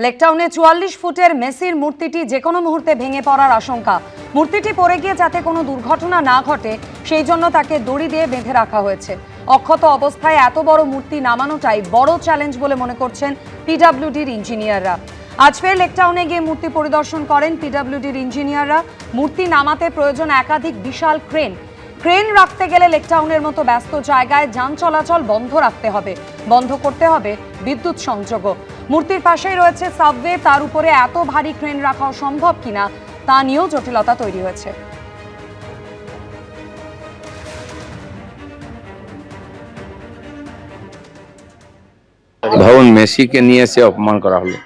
লেকটাউনে ৪৪ ফুটের মেসির মূর্তিটি যে কোনো মুহূর্তে ভেঙে পড়ার আশঙ্কা। মূর্তিটি পড়ে গিয়ে যাতে কোনো দুর্ঘটনা না ঘটে সেই জন্য তাকে দড়ি দিয়ে বেঁধে রাখা হয়েছে। অক্ষত অবস্থায় এত বড় মূর্তি নামানোটাই বড় চ্যালেঞ্জ বলে মনে করছেন পিডব্লিউডির ইঞ্জিনিয়াররা। আজ ফের লেকটাউনে গিয়ে মূর্তি পরিদর্শন করেন পিডব্লিউডির ইঞ্জিনিয়াররা। মূর্তি নামাতে প্রয়োজন একাধিক বিশাল ক্রেন রাখতে গেলে লেকটাউনের মতো ব্যস্ত জায়গায় যান চলাচল বন্ধ রাখতে হবে, বন্ধ করতে হবে বিদ্যুৎ সংযোগও। মূর্তির পাশেই রয়েছে সাবওয়ে, তার উপরে এত ভারী ক্রেন রাখাও সম্ভব কিনা তা নিয়েও জটিলতা তৈরি হয়েছে। ধরুন মেসিকে নিয়ে এসে অপমান করা হলো,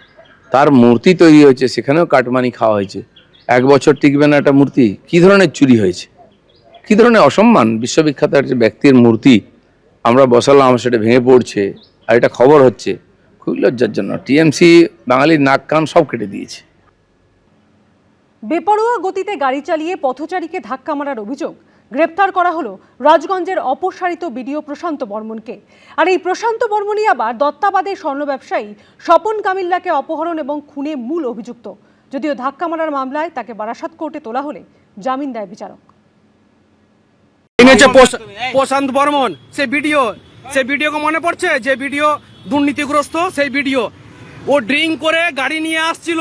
তার মূর্তি তৈরি হয়েছে, সেখানেও কাটমানি খাওয়া হয়েছে। 1 বছর টিকবে না একটা মূর্তি? কি ধরনের চুরি হয়েছে, কি ধরনের অসম্মান! বিশ্ববিখ্যাত একটা ব্যক্তির মূর্তি আমরা বসালাম, সেটা ভেঙে পড়ছে, আর এটা খবর হচ্ছে। খুব লজ্জার জন্য টিএমসি বাঙালির নাক কান সব কেটে দিয়েছে। বেপরোয়া গতিতে গাড়ি চালিয়ে পথচারীকে ধাক্কা মারার অভিযোগ। গ্রেপ্তার করা হলো রাজগঞ্জের অপসারিত বিডিও প্রশান্ত বর্মনকে। আর এই প্রশান্ত বর্মনই আবার দত্তাবাদের স্বর্ণ ব্যবসায়ী স্বপন কামিল্লাকে অপহরণ এবং খুনে মূল অভিযুক্ত। যদিও ধাক্কা মারার মামলায় তাকে বারাসাত কোর্টে তোলা হলে জামিন দেয় বিচারক। প্রশান্ত বর্মন সে ভিডিওকে মনে পড়ছে, যে ভিডিও দুর্নীতিগ্রস্ত, সেই ভিডিও ও ড্রিঙ্ক করে গাড়ি নিয়ে আসছিল।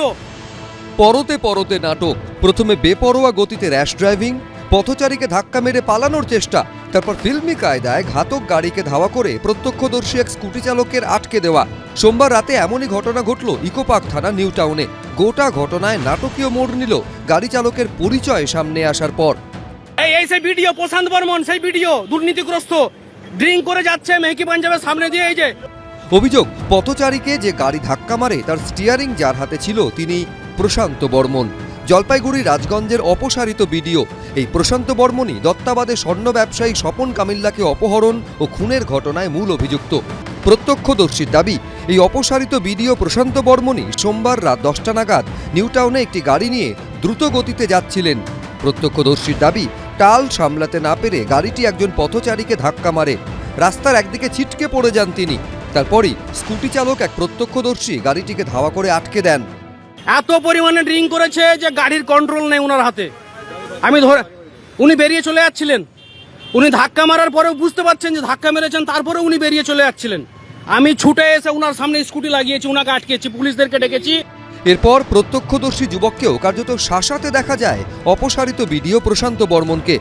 পরতে পরতে নাটক। প্রথমে বেপরোয়া গতিতে র্যাশ ড্রাইভিং, পথচারীকে ধাক্কা মেরে পালানোর চেষ্টা, তারপর ফিল্মি কায়দায় ঘাতক গাড়িকে ধাওয়া করে প্রত্যক্ষদর্শী এক স্কুটি চালকের আটকে দেওয়া। সোমবার রাতে এমনই ঘটনা ঘটল ইকোপার্ক থানা নিউ টাউনে। গোটা ঘটনায় নাটকীয় মোড় নিল গাড়ি চালকের পরিচয় সামনে আসার পর। এই সেই ভিডিও প্রশান্ত বর্মন, সেই ভিডিও দুর্নীতিগ্রস্ত, ড্রিঙ্ক করে যাচ্ছে মেহকি পাঞ্জাবের সামনে দিয়ে। এই যে অভিযোগ, পথচারীকে যে গাড়ি ধাক্কা মারে তার স্টিয়ারিং যার হাতে ছিল তিনি প্রশান্ত বর্মন। জলপাইগুড়ি রাজগঞ্জের অপসারিত বিডিও এই প্রশান্ত বর্মনই দত্তাবাদে স্বর্ণ ব্যবসায়ী স্বপন কামিল্লাকে অপহরণ ও খুনের ঘটনায় মূল অভিযুক্ত। প্রত্যক্ষদর্শীর দাবি, এই অপসারিত বিডিও প্রশান্ত বর্মনই সোমবার রাত 10টা নাগাদ নিউ টাউনে একটি গাড়ি নিয়ে দ্রুত গতিতে যাচ্ছিলেন। প্রত্যক্ষদর্শীর দাবি, টাল সামলাতে না পেরে গাড়িটি একজন পথচারীকে ধাক্কা মারে। রাস্তার একদিকে ছিটকে পড়ে যান তিনি। তারপরই স্কুটি চালক এক প্রত্যক্ষদর্শী গাড়িটিকে ধাওয়া করে আটকে দেন। এত পরিমাণে ড্রিঙ্ক করেছে যে গাড়ির কন্ট্রোল নেই ওনার হাতে। উনি বেরিয়ে চলে যাচ্ছিলেন। উনি ধাক্কা মারার পরেও বুঝতে পারছেন যে ধাক্কা মেরেছেন, তারপরে উনি বেরিয়ে চলে যাচ্ছিলেন। আমি ছুটে এসে ওনার সামনে স্কুটি লাগিয়েছি, ওনাকে আটকেছি, পুলিশদেরকে ডেকেছি। এরপর প্রত্যক্ষদর্শী যুবককেও কার্যত শাসাতে দেখা যায় অপসারিত বিডিও প্রশান্ত বর্মনকে।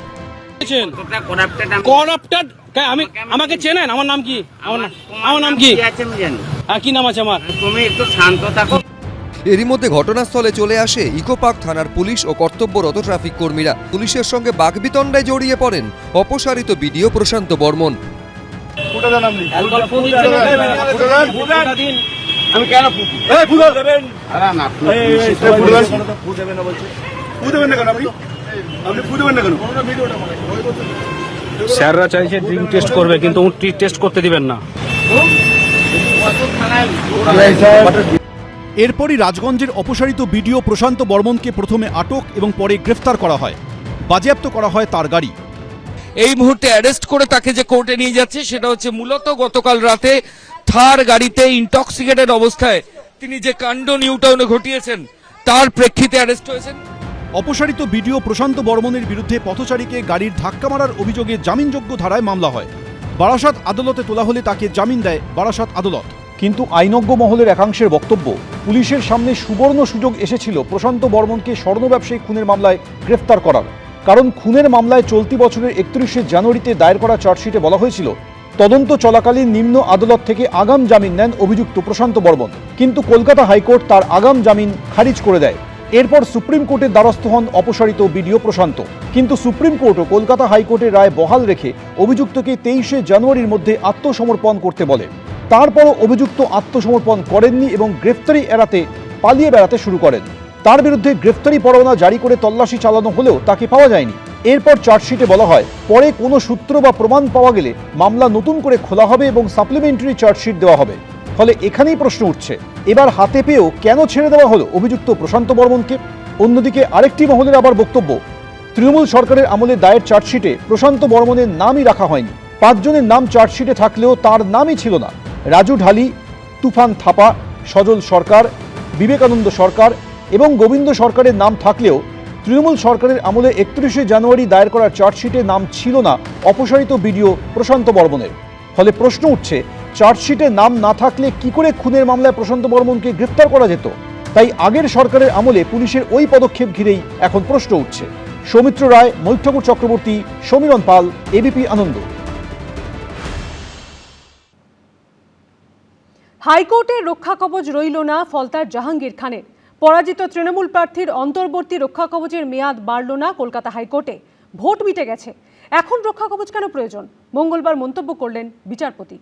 আমাকে চেনেন? আমার নাম কি? আমার নাম কি? কি নাম আছে আমার? তুমি একটু শান্ত থাকো। এরই মধ্যে ঘটনাস্থলে চলে আসে ইকোপার্ক থানার পুলিশ ও কর্তব্যরত ট্রাফিক কর্মীরা। পুলিশের সঙ্গে বাকবিতণ্ডায় জড়িয়ে পড়েন অপসারিত বিডিও প্রশান্ত বর্মন। আমি কেন স্যাররা চাইছে ড্রিঙ্ক টেস্ট করবে, কিন্তু উনি টেস্ট করতে দিবেন না। এরপরই রাজগঞ্জের অপসারিত বিডিও প্রশান্ত বর্মনকে প্রথমে আটক এবং পরে গ্রেফতার করা হয়। বাজেয়াপ্ত করা হয় তার গাড়ি। এই মুহূর্তে অ্যারেস্ট করে তাকে যে কোর্টে নিয়ে যাচ্ছে সেটা হচ্ছে মূলত গতকাল রাতে থার গাড়িতে ইনটক্সিকেটেড অবস্থায় তিনি যে কাণ্ড নিউ টাউনে ঘটিয়েছেন তার প্রেক্ষিতে অ্যারেস্ট হয়েছেন। অপসারিত বিডিও প্রশান্ত বর্মনের বিরুদ্ধে পথচারীকে গাড়ির ধাক্কা মারার অভিযোগে জামিনযোগ্য ধারায় মামলা হয়। বারাসাত আদালতে তোলা হলে তাকে জামিন দেয় বারাসাত আদালত। কিন্তু আইনজ্ঞ মহলের একাংশের বক্তব্য, পুলিশের সামনে সুবর্ণ সুযোগ এসেছিল প্রশান্ত বর্মনকে স্বর্ণ ব্যবসায়ী খুনের মামলায় গ্রেফতার করার। কারণ খুনের মামলায় চলতি বছরের 31শে জানুয়ারিতে দায়ের করা চার্জশিটে বলা হয়েছিল তদন্ত চলাকালীন নিম্ন আদালত থেকে আগাম জামিন নেন অভিযুক্ত প্রশান্ত বর্মন। কিন্তু কলকাতা হাইকোর্ট তার আগাম জামিন খারিজ করে দেয়। এরপর সুপ্রিম কোর্টের দ্বারস্থ হন অপসারিত বিডিও প্রশান্ত। কিন্তু সুপ্রিম কোর্টও কলকাতা হাইকোর্টের রায় বহাল রেখে অভিযুক্তকে 23শে জানুয়ারির মধ্যে আত্মসমর্পণ করতে বলে। তারপরও অভিযুক্ত আত্মসমর্পণ করেননি এবং গ্রেফতারি এড়াতে পালিয়ে বেড়াতে শুরু করেন। তার বিরুদ্ধে গ্রেফতারি পরোয়ানা জারি করে তল্লাশি চালানো হলেও তাকে পাওয়া যায়নি। এরপর চার্জশিটে বলা হয়, পরে কোনো সূত্র বা প্রমাণ পাওয়া গেলে মামলা নতুন করে খোলা হবে এবং সাপ্লিমেন্টারি চার্জশিট দেওয়া হবে। ফলে এখানেই প্রশ্ন উঠছে, এবার হাতে পেয়েও কেন ছেড়ে দেওয়া হলো অভিযুক্ত প্রশান্ত বর্মনকে? অন্যদিকে আরেকটি মহলের আবার বক্তব্য, তৃণমূল সরকারের আমলে দায়ের চার্জশিটে প্রশান্ত বর্মনের নামই রাখা হয়নি। 5 জনের নাম চার্জশিটে থাকলেও তার নামই ছিল না। রাজু ঢালি, তুফান থাপা, সজল সরকার, বিবেকানন্দ সরকার এবং গোবিন্দ সরকারের নাম থাকলেও তৃণমূল সরকারের আমলে 31শে জানুয়ারি দায়ের করা চার্জশিটে নাম ছিল না অপসারিত বিডিও প্রশান্ত বর্মনের। ফলে প্রশ্ন উঠছে, চার্জশিটে নাম না থাকলে কি করে খুনের মামলায় প্রশান্ত বর্মনকে গ্রেফতার করা যেত? তাই আগের সরকারের আমলে পুলিশের ওই পদক্ষেপ ঘিরেই এখন প্রশ্ন উঠছে। সৌমিত্র রায়, মৈত্র ঠাকুর চক্রবর্তী, সমীরণ পাল, এবিপি আনন্দ। হাইকোর্টের রক্ষা কবচ রইল না ফলতার জাহাঙ্গীর খানের। পরাজিত তৃণমূল প্রার্থীর অন্তর্বর্তী রক্ষা কবচের মেয়াদ বাড়ল না কলকাতা হাইকোর্টে। ভোট মিটে গেছে, এখন রক্ষা কবচ কেন প্রয়োজন? মঙ্গলবার মন্তব্য করলেন বিচারপতি।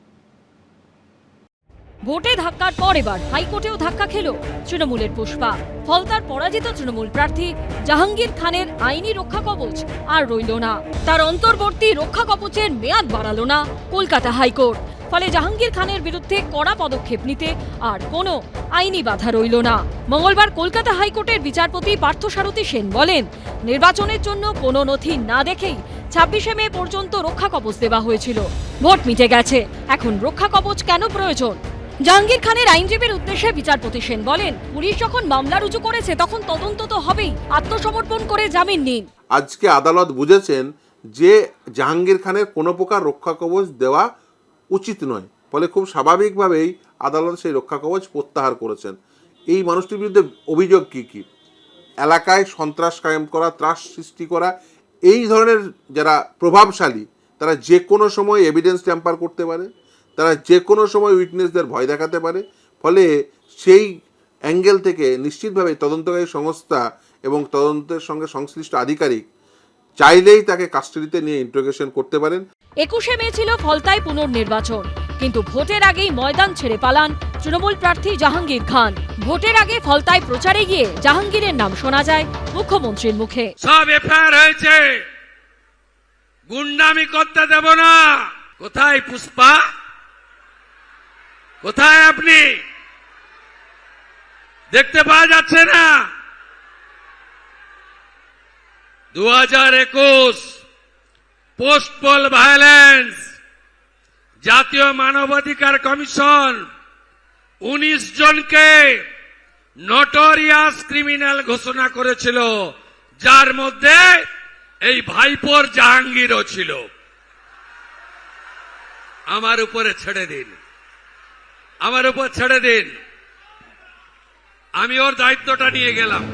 ভোটে ধাক্কার পর এবার হাইকোর্টেও ধাক্কা খেল তৃণমূলের পুষ্পা। ফলতার পরাজিত তৃণমূল প্রার্থী জাহাঙ্গীর খানের আইনি রক্ষা কবচ আর রইল না। তার অন্তর্বর্তী রক্ষা কবচের মেয়াদ বাড়ালো না কলকাতা হাইকোর্ট। ফলে জাহাঙ্গীর খানের বিরুদ্ধে কড়া পদক্ষেপ নিতে আর কোনো আইনি বাধা রইল না। মঙ্গলবার কলকাতা হাইকোর্টের বিচারপতি পার্থসারথী সেন বলেন, নির্বাচনের জন্য কোনো নথি না দেখেই 26শে মে পর্যন্ত রক্ষা কবচ দেওয়া হয়েছিল। ভোট মিটে গেছে, এখন রক্ষা কবচ কেন প্রয়োজন? জাহাঙ্গীর খানের আইনজীবীর উদ্দেশ্যে বিচারপতি সেন বলেন, পুলিশ যখন মামলা রুজু করেছে তখন তদন্ত তো হবেই, আত্মসমর্পণ করে জামিন নিন। আজকে আদালত বুঝেছেন যে জাহাঙ্গীর খানের কোনো প্রকার রক্ষা কবচ দেওয়া উচিত নয়, ফলে খুব স্বাভাবিকভাবেই আদালত সেই রক্ষা কবচ প্রত্যাহার করেছেন। এই মানুষটির বিরুদ্ধে অভিযোগ কী কী? এলাকায় সন্ত্রাস কায়েম করা, ত্রাস সৃষ্টি করা, এই ধরনের যারা প্রভাবশালী তারা যে কোনো সময় এভিডেন্স ট্যাম্পার করতে পারে, তারা যে কোনো সময় উইটনেসদের ভয় দেখাতে পারে। ফলে সেই অ্যাঙ্গেল থেকে নিশ্চিতভাবে তদন্তকারী সংস্থা এবং তদন্তের সঙ্গে সংশ্লিষ্ট আধিকারিক চাইলেই তাকে কাস্টাডিতে নিয়ে ইন্টারোগেশন করতে পারেন। 21শে মে ছিল ফলতায় পুনর্নির্বাচন, কিন্তু ভোটের আগেই ময়দান ছেড়ে পালান তৃণমূল প্রার্থী জাহাঙ্গীর খান। ভোটের আগে ফলতায় প্রচারে গিয়ে জাহাঙ্গীরের নাম শোনা যায় মুখ্যমন্ত্রীর মুখে। সব এফআইআর হয়েছে, গুন্ডামি করতে দেব না। কোথায় পুষ্পা? কোথায় আপনি? দেখতে পাওয়া যাচ্ছে না? 2021 পোস্ট পোল ভায়োলেন্স, জাতীয় মানবাধিকার কমিশন 19 জনকে নটোরিয়াস ক্রিমিনাল ঘোষণা করেছিল, যার মধ্যে এই ভাইপোর জাহাঙ্গীরও ছিল। আমার উপরে ছেড়ে দিন, আমার উপর ছেড়ে দিন, আমি ওর দায়িত্বটা নিয়ে গেলাম।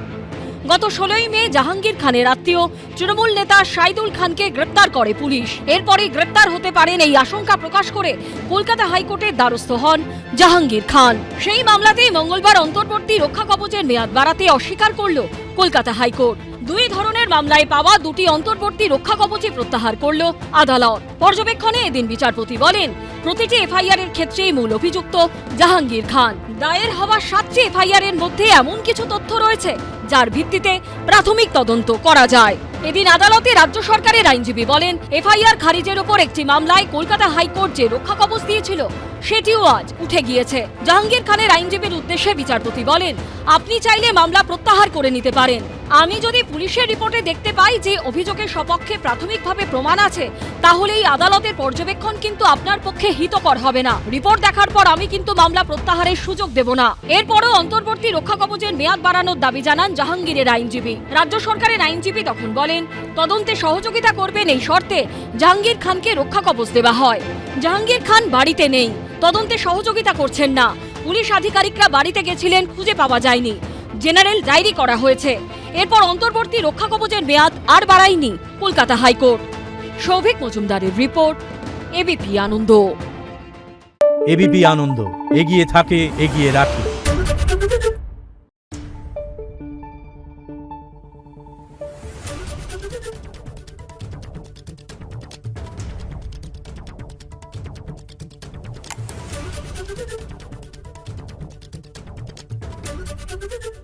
গত 16ই মে জাহাঙ্গীর খানের আত্মীয় তৃণমূল নেতা সাইদুল খানকে গ্রেপ্তার করে পুলিশ। এরপরই গ্রেপ্তার হতে পারেন এই আশঙ্কা প্রকাশ করে কলকাতা হাইকোর্টের দ্বারস্থ হন জাহাঙ্গীর খান। সেই মামলাতেই মঙ্গলবার অন্তর্বর্তী রক্ষা কবচের মেয়াদ বাড়াতে অস্বীকার করল কলকাতা হাইকোর্ট। দুই ধরনের মামলায় পাওয়া দুটি অন্তর্বর্তী রক্ষা কবচই প্রত্যাহার করল আদালত। পর্যবেক্ষণে এদিন বিচারপতি বলেন, প্রতিটি এফআইআর এর ক্ষেত্রেই মূল অভিযুক্ত জাহাঙ্গীর খান। দায়ের হওয়া 7টি এফআইআর এর মধ্যে এমন কিছু তথ্য রয়েছে যার ভিত্তিতে প্রাথমিক তদন্ত করা যায়। এদিন আদালতে রাজ্য সরকারের আইনজীবী বলেন, এফআইআর খারিজের ওপর একটি মামলায় কলকাতা হাইকোর্ট যে রক্ষা কবচ দিয়েছিল সেটিও আজ উঠে গিয়েছে। জাহাঙ্গীর খানের আইনজীবীর উদ্দেশ্যে বিচারপতি বলেন, আপনি চাইলে মামলা প্রত্যাহার করে নিতে পারেন। আমি যদি পুলিশের রিপোর্টে দেখতে পাই যে অভিযোগের সপক্ষে প্রাথমিকভাবে প্রমাণ আছে, তাহলে এই আদালতের পর্যবেক্ষণ কিন্তু আপনার পক্ষে হিতকর হবে না। রিপোর্ট দেখার পর আমি কিন্তু মামলা প্রত্যাহারের সুযোগ দেব না। এরপরও অন্তর্বর্তী রক্ষা কবচের মেয়াদ বাড়ানোর দাবি জানান জাহাঙ্গীরের আইনজীবী। রাজ্য সরকারের আইনজীবী তখন বলেন, তদন্তে সহযোগিতা করবেন এই শর্তে জাহাঙ্গীর খানকে রক্ষা কবচ দেওয়া হয়। জাহাঙ্গীর খান বাড়িতে নেই, তদন্তে সহযোগিতা করছেন না। পুলিশ আধিকারিকরা বাড়িতে গেছিলেন, খুঁজে পাওয়া যায়নি। জেনারেল ডায়েরি করা হয়েছে। এরপর অন্তর্বর্তী রক্ষা কবচের মেয়াদ আর বাড়ায়নি কলকাতা হাইকোর্ট। সৌভিক মজুমদারের রিপোর্ট, এবিপি আনন্দ। এবিপি আনন্দ, এগিয়ে থাকে, এগিয়ে রাখে। Thank you.